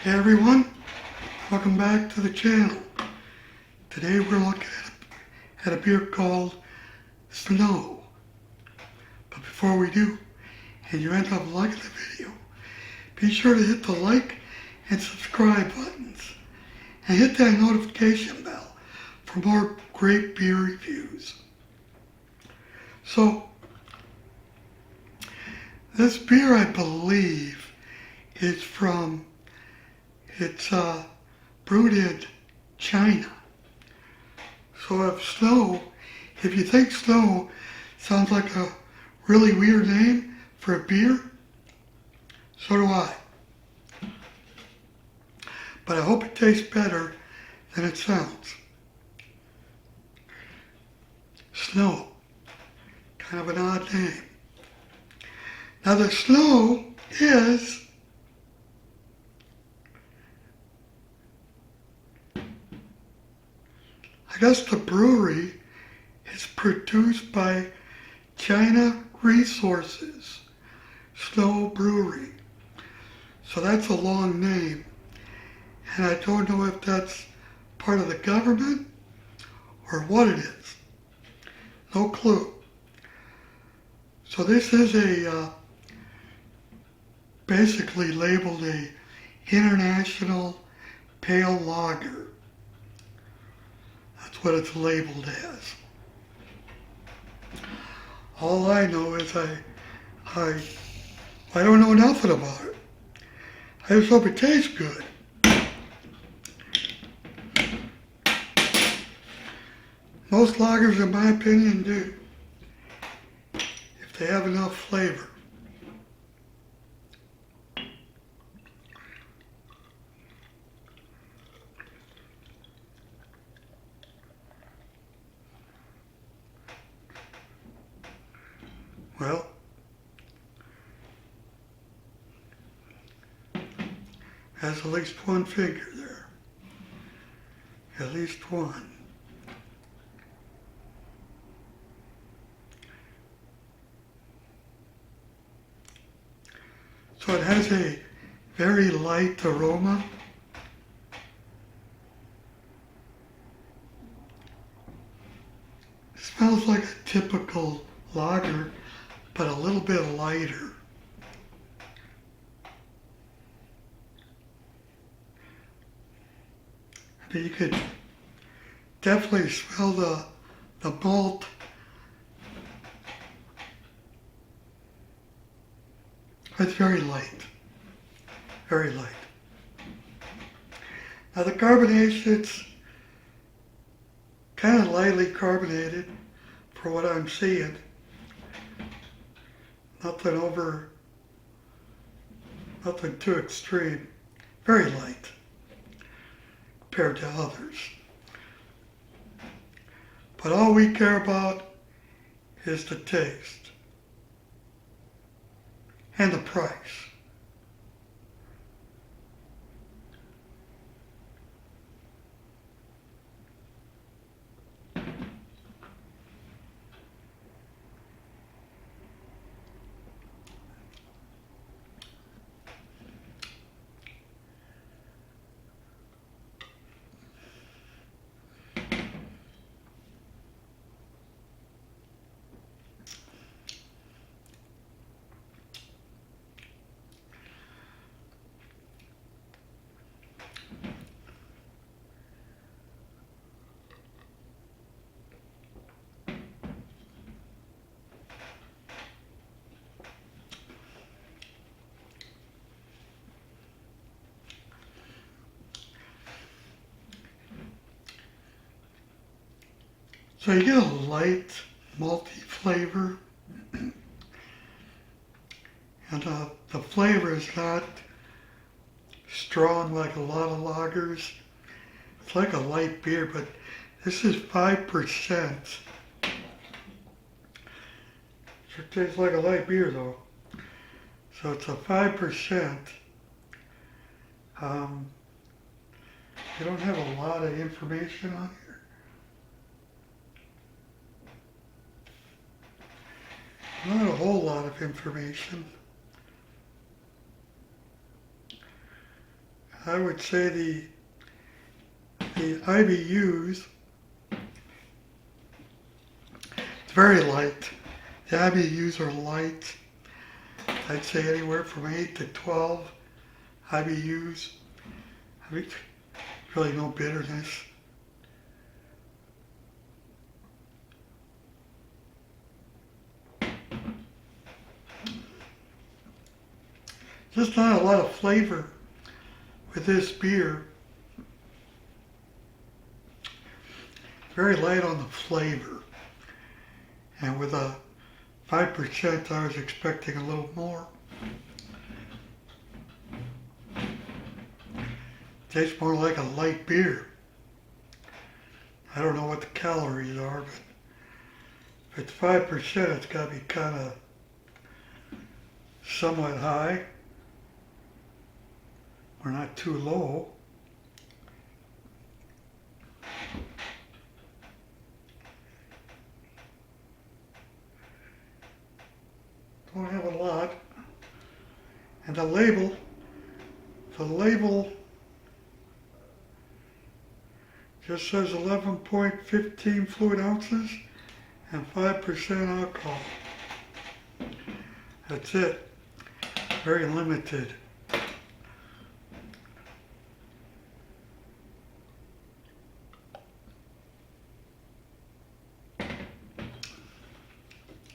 Hey everyone, welcome back to the channel. Today we're looking at a beer called Snow. But before we do, and you end up liking the video, be sure to hit the like and subscribe buttons. And hit that notification bell for more great beer reviews. So, this beer I believe is from It's brewed in China. So if you think Snow sounds like a really weird name for a beer, so do I. But I hope it tastes better than it sounds. Snow, kind of an odd name. Now the Snow is I guess the brewery is produced by China Resources, Snow Brewery. So that's a long name. And I don't know if that's part of the government or what it is. No clue. So this is basically labeled a international pale lager. That's what it's labeled as. All I know is I don't know nothing about it. I just hope it tastes good. Most lagers, in my opinion, do, if they have enough flavor. Well, has at least one figure there. At least one. So it has a very light aroma. It smells like a typical lager, but a little bit lighter. But you could definitely smell the malt. It's very light, very light. Now the carbonation's kind of lightly carbonated for what I'm seeing. Nothing too extreme. Very light compared to others. But all we care about is the taste and the price. So you get a light, malty flavor, and the flavor is not strong like a lot of lagers. It's like a light beer, but this is 5%. Sure tastes like a light beer though. So it's a 5%. They don't have a lot of information on here. Not a whole lot of information. I would say the IBUs, it's very light. The IBUs are light. I'd say anywhere from 8 to 12 IBUs. I mean, really no bitterness. Just not a lot of flavor with this beer. Very light on the flavor. And with a 5%, I was expecting a little more. Tastes more like a light beer. I don't know what the calories are, but if it's 5%, it's got to be kind of somewhat high. Or not too low. Don't have a lot. And the label just says 11.15 fluid ounces and 5% alcohol. That's it. Very limited.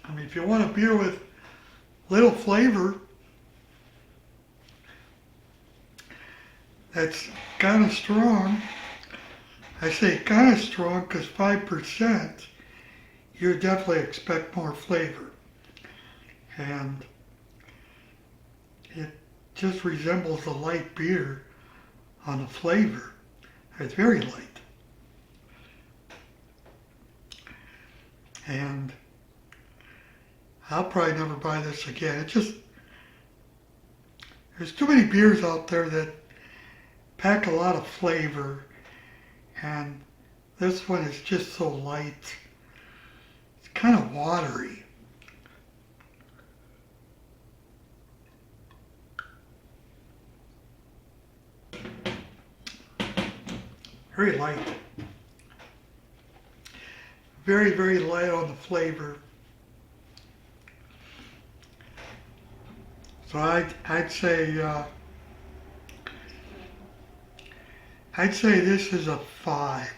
I mean, if you want a beer with little flavor, that's kind of strong. I say kind of strong because 5%, you definitely expect more flavor. And it just resembles a light beer on the flavor. It's very light. And I'll probably never buy this again. It just, there's too many beers out there that pack a lot of flavor, and this one is just so light. It's kind of watery. Very light. Very, very light on the flavor. So I'd say this is a 5.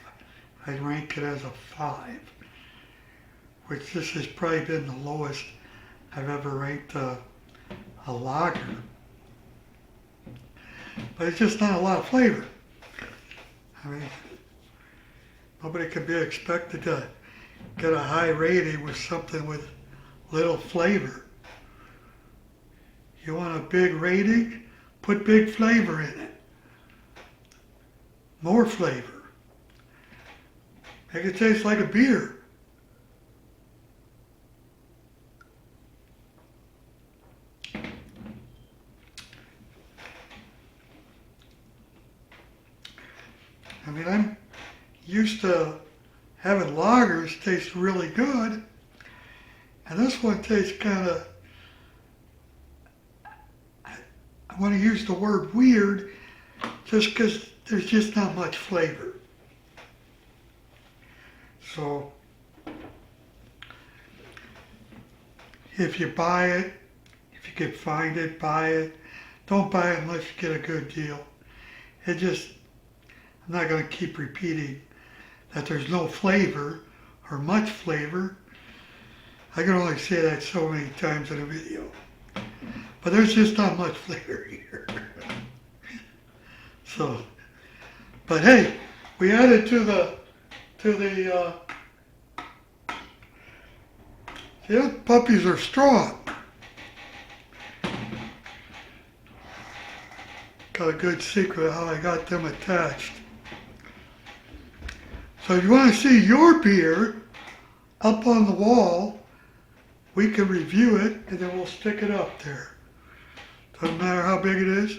I'd rank it as a 5, which this has probably been the lowest I've ever ranked a lager. But it's just not a lot of flavor. I mean, nobody can be expected to get a high rating with something with little flavor. You want a big rating? Put big flavor in it. More flavor. Make it taste like a beer. I mean, I'm used to having lagers taste really good, and this one tastes kind of, I want to use the word weird, just because there's just not much flavor. So, if you buy it, if you can find it, buy it. Don't buy it unless you get a good deal. It just, I'm not going to keep repeating that there's no flavor or much flavor. I can only say that so many times in a video. But there's just not much flavor here. So, but hey, we added to the puppies are strong. Got a good secret how I got them attached. So if you want to see your beer up on the wall, we can review it and then we'll stick it up there. Doesn't matter how big it is.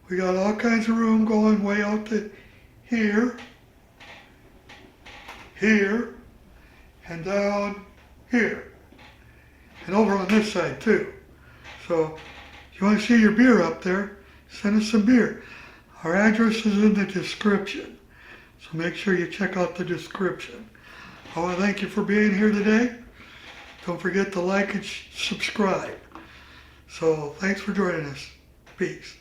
We got all kinds of room going way out to here, here, and down here. And over on this side too. So if you want to see your beer up there, send us some beer. Our address is in the description, so make sure you check out the description. I want to thank you for being here today. Don't forget to like and subscribe. So thanks for joining us. Peace.